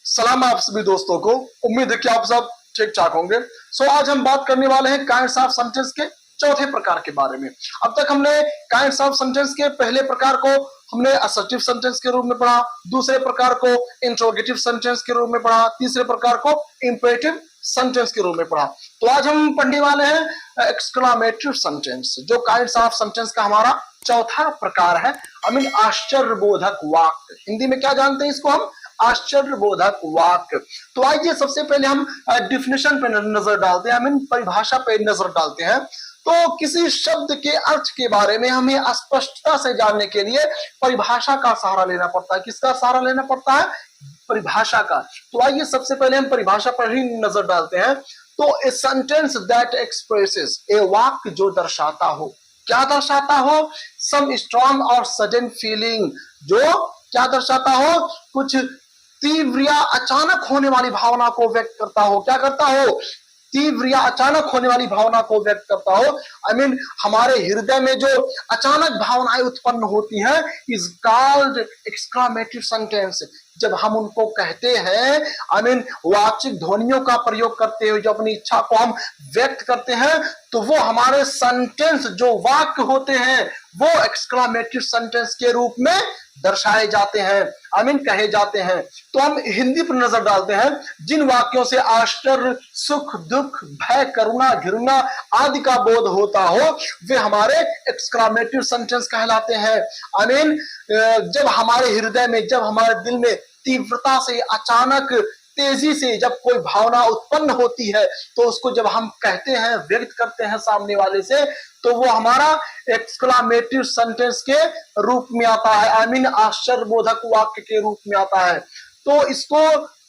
सलाम आप सभी दोस्तों को। उम्मीद है कि आप सब ठीक ठाक होंगे। आज हम बात करने वाले हैं काइंड्स ऑफ सेंटेंस के चौथे प्रकार के बारे में। अब तक हमने काइंड्स ऑफ सेंटेंस के पहले प्रकार को हमने असर्टिव सेंटेंस के रूप में पढ़ा, दूसरे प्रकार को इंट्रोगेटिव सेंटेंस के रूप में पढ़ा, तीसरे प्रकार को इंपेरेटिव सेंटेंस के रूप में पढ़ा। तो आज हम पढ़ने वाले हैं एक्सक्लामेटरी सेंटेंस, जो काइंड्स ऑफ सेंटेंस का हमारा चौथा प्रकार है। आश्चर्यबोधक वाक्य। हिंदी में क्या जानते हैं इसको हम? आश्चर्यबोधक वाक्य। तो आइए सबसे पहले हम डिफिनेशन पे नजर डालते हैं, परिभाषा पे नजर डालते हैं। तो किसी शब्द के अर्थ के बारे में हमें स्पष्टता से जानने के लिए परिभाषा का सहारा लेना पड़ता है। किसका सहारा लेना पड़ता है? परिभाषा का। तो आइए सबसे पहले हम परिभाषा पर ही नजर डालते हैं। तो ए सेंटेंस दैट एक्सप्रेसेस, ए वाक्य जो दर्शाता हो, क्या दर्शाता हो? सम स्ट्रॉन्ग और सडन फीलिंग, जो क्या दर्शाता हो? कुछ तीव्र या अचानक होने वाली भावना को व्यक्त करता हो। क्या करता हो? तीव्र या अचानक होने वाली भावना को व्यक्त करता हो। हमारे हृदय में जो अचानक भावनाएं उत्पन्न होती हैं इज कॉल्ड एक्सक्लामेटरी सेंटेंस। जब हम उनको कहते हैं, वाचिक ध्वनियों का प्रयोग करते हुए जो अपनी इच्छा को हम व्यक्त करते हैं, तो वो हमारे सेंटेंस जो वाक्य होते हैं वो एक्सक्लामेटरी सेंटेंस के रूप में दर्शाए जाते हैं, कहे जाते हैं। तो हम हिंदी पर नजर डालते हैं। जिन वाक्यों से आश्चर्य, सुख, दुख, भय, करुणा, घृणा आदि का बोध होता हो वे हमारे एक्सक्लामेटरी सेंटेंस कहलाते हैं। जब हमारे हृदय में, जब हमारे दिल में तीव्रता से, अचानक, तेजी से जब कोई भावना उत्पन्न होती है तो उसको जब हम कहते हैं, व्यक्त करते हैं सामने वाले से, तो वो हमारा एक्सक्लामेटरी सेंटेंस के रूप में आता है। आश्चर्यबोधक वाक्य के रूप में आता है। तो इसको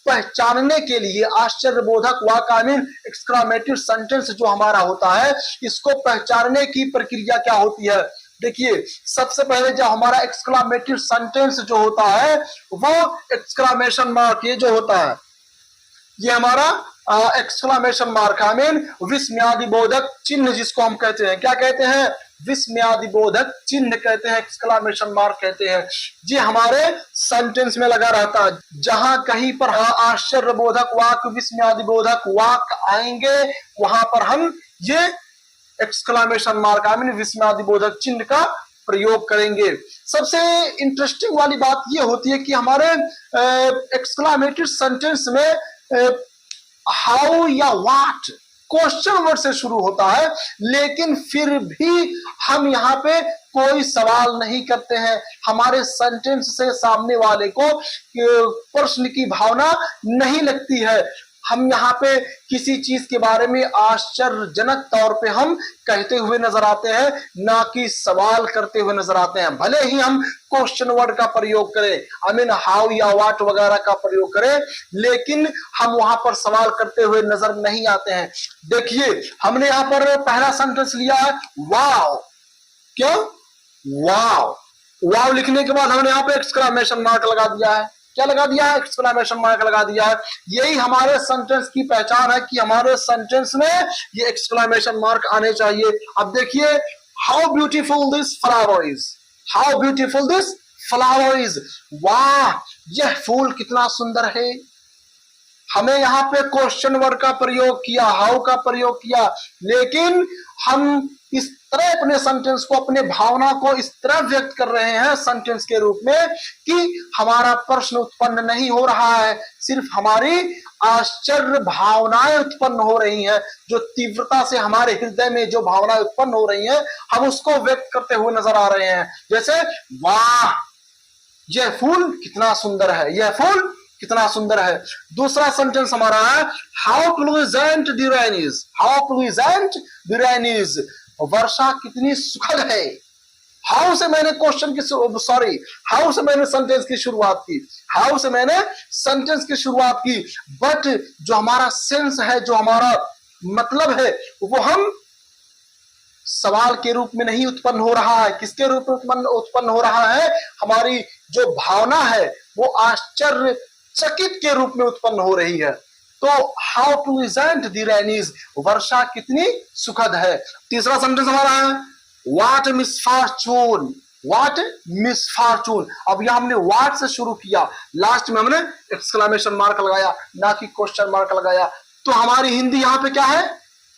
पहचानने के लिए आश्चर्यबोधक वाक्य एक्सक्लामेटरी सेंटेंस जो हमारा होता है, इसको पहचानने की प्रक्रिया क्या होती है? देखिए, सबसे पहले जो हमारा एक्सक्लामेटरी सेंटेंस जो होता है वो एक्सक्लामेशन मार्क, ये जो होता है ये हमारा एक्सक्लामेशन मार्क, विस्मयादिबोधक चिन्ह जिसको हम कहते हैं। क्या कहते हैं? विस्मयादिबोधक चिन्ह कहते हैं, एक्सक्लामेशन मार्क कहते हैं। ये हमारे सेंटेंस में लगा रहता है। जहां कहीं पर आश्चर्यबोधक वाक्य, विस्मयादिबोधक वाक्य आएंगे वहां पर हम ये एक्सक्लामेशन मार्क, विस्मयादिबोधक चिन्ह का प्रयोग करेंगे। सबसे इंटरेस्टिंग वाली बात ये होती है कि हमारे एक्सक्लामेटरी सेंटेंस में हाउ या व्हाट क्वेश्चन वर्ड से शुरू होता है, लेकिन फिर भी हम यहाँ पे कोई सवाल नहीं करते हैं। हमारे सेंटेंस से सामने वाले को प्रश्न की भावना नहीं लगती है। हम यहाँ पे किसी चीज के बारे में आश्चर्यजनक तौर पे हम कहते हुए नजर आते हैं, ना कि सवाल करते हुए नजर आते हैं। भले ही हम क्वेश्चन वर्ड का प्रयोग करें, हाउ या व्हाट वगैरह का प्रयोग करें, लेकिन हम वहां पर सवाल करते हुए नजर नहीं आते हैं। देखिए, हमने यहाँ पर पहला सेंटेंस लिया है वाव। क्यों? वाव। वाव लिखने के बाद हमने यहाँ पे एक्सक्लामेशन मार्क लगा दिया है। क्या लगा दिया है? एक्सक्लामेशन मार्क लगा दिया है। यही हमारे सेंटेंस की पहचान है कि हमारे सेंटेंस में ये एक्सक्लामेशन मार्क आने चाहिए। अब देखिए, how beautiful this flower is, how beautiful this flower is. वाह, यह फूल कितना सुंदर है। हमें यहाँ पे क्वेश्चन वर्ड का प्रयोग किया, हाउ का प्रयोग किया, लेकिन हम इस तरह अपने सेंटेंस को, अपने भावना को इस तरह व्यक्त कर रहे हैं सेंटेंस के रूप में कि हमारा प्रश्न उत्पन्न नहीं हो रहा है, सिर्फ हमारी आश्चर्य भावनाएं उत्पन्न हो रही हैं। जो तीव्रता से हमारे हृदय में जो भावनाएं उत्पन्न हो रही हैं, हम उसको व्यक्त करते हुए नजर आ रहे हैं। जैसे, वाह, यह फूल कितना सुंदर है, यह फूल कितना सुंदर है। दूसरा सेंटेंस हमारा है how pleasant the rain is, how pleasant the rain is. वर्षा कितनी सुखद है। हाउ से मैंने क्वेश्चन की हाउ से मैंने सेंटेंस की शुरुआत की, हाउ से मैंने सेंटेंस की शुरुआत की, बट जो हमारा सेंस है, जो हमारा मतलब है, वो हम सवाल के रूप में नहीं उत्पन्न हो रहा है। किसके रूप में उत्पन्न हो रहा है? हमारी जो भावना है वो आश्चर्यचकित के रूप में उत्पन्न हो रही है। तो how pleasant the rain is, वर्षा कितनी सुखद है। तीसरा सेंटेंस हमारा है व्हाट मिसफॉर्चून, व्हाट मिसफॉर्चून। अब यह हमने व्हाट से शुरू किया, लास्ट में हमने एक्सक्लेमेशन मार्क लगाया, ना कि क्वेश्चन मार्क लगाया। तो हमारी हिंदी यहां पे क्या है,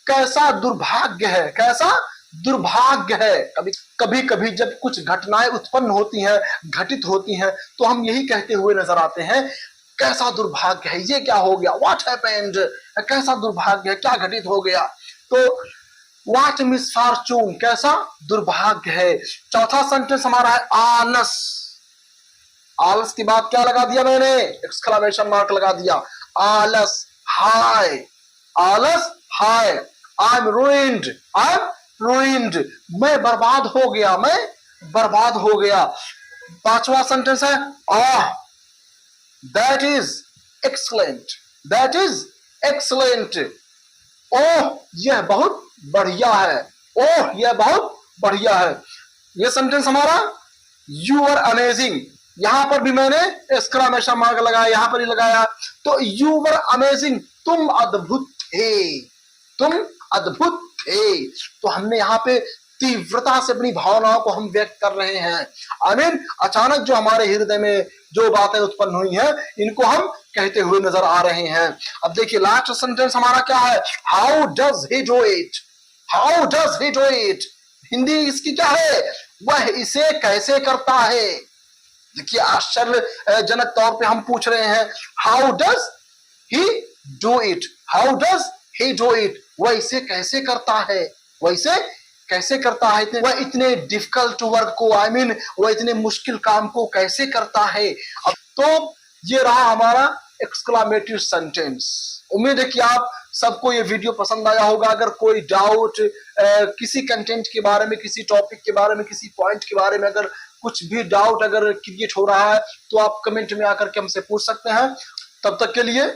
कैसा दुर्भाग्य है, कैसा दुर्भाग्य है। कभी कभी जब कुछ घटनाएं उत्पन्न होती हैं, घटित होती हैं, तो हम यही कहते हुए नजर आते हैं, कैसा दुर्भाग्य है, ये क्या हो गया, व्हाट हैपेंड, कैसा दुर्भाग्य है, क्या घटित हो गया। तो व्हाट मिसफॉर्चून, कैसा दुर्भाग्य है। चौथा सेंटेंस हमारा है आलस। आलस की बात क्या लगा दिया मैंने, एक्सक्लेमेशन मार्क लगा दिया। आलस, हाय, आलस, हाय। I am ruined, I am ruined, मैं बर्बाद हो गया, मैं बर्बाद हो गया। पांचवा सेंटेंस है ah, that is excellent, that is excellent. ओह, यह बहुत बढ़िया है, ओह, यह बहुत बढ़िया है। यह सेंटेंस हमारा यू आर अमेजिंग, यहां पर भी मैंने एक्सक्लेमेशन मार्क लगाया, यहां पर ही लगाया। तो यू आर अमेजिंग, तुम अद्भुत थे, तुम अद्भुत थे। तो हमने यहां पे तीव्रता से अपनी भावनाओं को हम व्यक्त कर रहे हैं। आई मीन अचानक जो हमारे हृदय में जो बातें उत्पन्न हुई हैं, इनको हम कहते हुए नजर आ रहे हैं। अब देखिए लास्ट सेंटेंस हमारा क्या है, how does he do it, how does he do it. Hindi इसकी क्या है, वह इसे कैसे करता है। देखिए आश्चर्यजनक तौर पे हम पूछ रहे हैं, how does he do it, how does he do it, वह इसे कैसे करता है, वह इसे कैसे करता है, वह इतने डिफिकल्ट वर्क को, आई मीन वह इतने मुश्किल काम को कैसे करता है। अब तो ये रहा हमारा एक्सक्लेमेटिव सेंटेंस। उम्मीद है कि आप सबको ये वीडियो पसंद आया होगा। अगर कोई डाउट किसी कंटेंट के बारे में, किसी टॉपिक के बारे में, किसी पॉइंट के बारे में अगर कुछ भी डाउट अगर क्रिएट हो रहा है, तो आप कमेंट में आकर के हमसे पूछ सकते हैं। तब तक के लिए